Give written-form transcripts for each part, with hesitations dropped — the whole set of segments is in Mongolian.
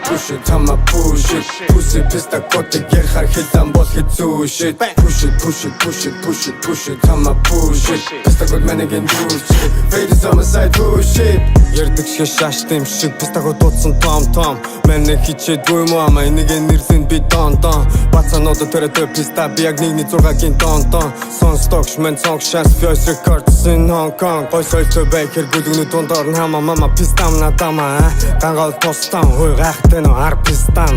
push it, tama push it. Pussy pista kote gerhar hitam bol hitsu shit. Push it, tama push it. Pista kot menegen push it. Fade is on my side push it. Ярддаг шиг шааштай шиг пистаг дуудсан том Мэнэ хичээдгүй юм аа энэгийн нэрлэн би дон Бацанууд төрөтө писта би яг 1.6-гийн дон Сонсдогш мен цонг шас Fierce Records in Hong Kong Гой сойлтой байхэр гүлгүнүү дундор нь мама пистам надама Гангал постан хой гайхтай нөө ар пистам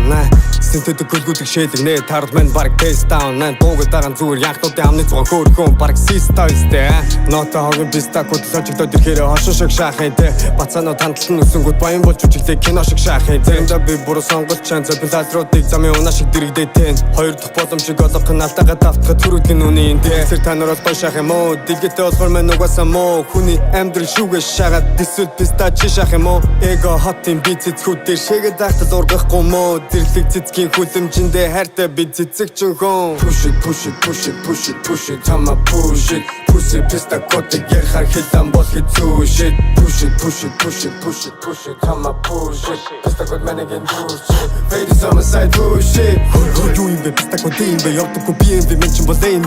Синтэдэг гүлгүдэг шэдэг нэ тард мен бараг тестаун Дуугад даган зүгээр янхнуудын амны зугаа хөөрхөн бараг систойстэй Нота хогийн писта гутлажигдод ирэхээр хошин шиг шахын тэ Бацанууд хандлан өсөнгүүд баян болж үжиглээ кино шиг шахын Тэрэндээ би буруу сонголт чан цэпэлазруудыг замын унаа шиг дэрэгдээ Хоёр дахь боломжийг олох нь алдагаа давтахад түрүүдгийн үнийн Сэр танаар бол шах юм уу Дигэтэ олбор мэн угаасаа муу Хүний амьдрал шүүгээ шагаад дисүүд писта чи шах юм уу Эго хотын би цэцгүүдээр шээгээд захтал ургахгүй муу Дэрлэг цэцгийн хүлэмжиндээ хайртай би цэцэг чөнхөн Push it, tama push it Pussy pista kote gerhar hitam bol hitsu shit Push it, tama push it Pista kot menegen push it Fade is on my side push it Юу юм бэ писта кот юм бэ явдаггүй би юм бэ мен ч бол юм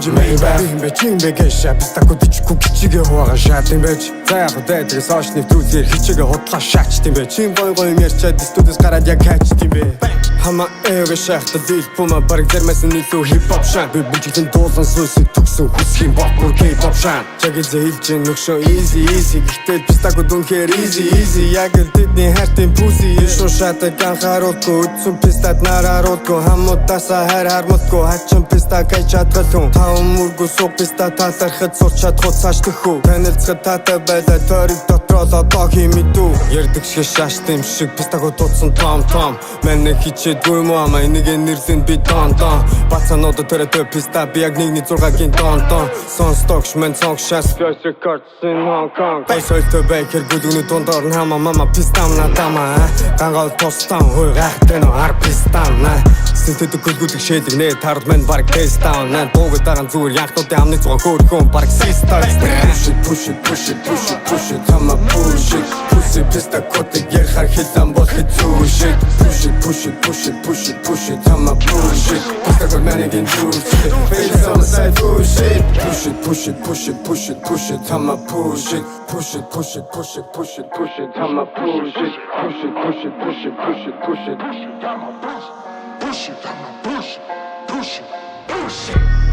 бэ Чин бэ гэшэ писта кот ичгүй кичигээ хуваагаа шаат юм байж За яг дайдгээс хоош нэвтрүүлгээр хичээгээ худлаа шаачт юм бэ Чин гой юм ярьчаад студиэс гараад яг качт юм бэ Хама эвэ шахтал дил пума бараг дэрмэс нэлүү хип-хоп шан Би бүжиглэн дуулан сүнсийг төгсөн хүсхийн бокбур K-pop шан Чаги зэйлжин нөхшөө easy Гэхдээ пистагууд үнхээр easy Яг л тэдний хайртын пүси Шун шатаг анхааруулгүй Үтсэн пистад нарааруулгүй Хамуудасаа хайр хармутгүй Хачин пистаг ай чадгалгүй Таван мөргүү суу писта талархад сурч чадхуу цаашлахгүй Танилцахад таатай байлаа Тойрог дотроо л одоо химидүү Ярддаг шиг шааштай юм шиг пистагууд дуудсан том Мэнэ хичээдгүй юм аа энэгийн нэрлэн би дон Бацанууд төрөтө писта би яг 1.6-гийн дон Сонсдогш мен цонг шас Fierce Records in Hong Kong Гой сойлтой байхэр гүлгүнүү дундор нь мама пистам надама Гангал постан хой гайхтай нөө ар пистам Синтэдэг гүлгүдэг шэдэг нэ тард мен бараг тестаун Дуугад даган зүгээр янхнуудын амны зугаа хөөрхөн бараг систойстэй Push it, tama push it Pussy pista kote gerhar hitam bol hitsu shit Push it, tama push it Pista kot menegen push it Fade is on my side push it Push it, tama push it Push it, tama push it Push it, I'ma push it.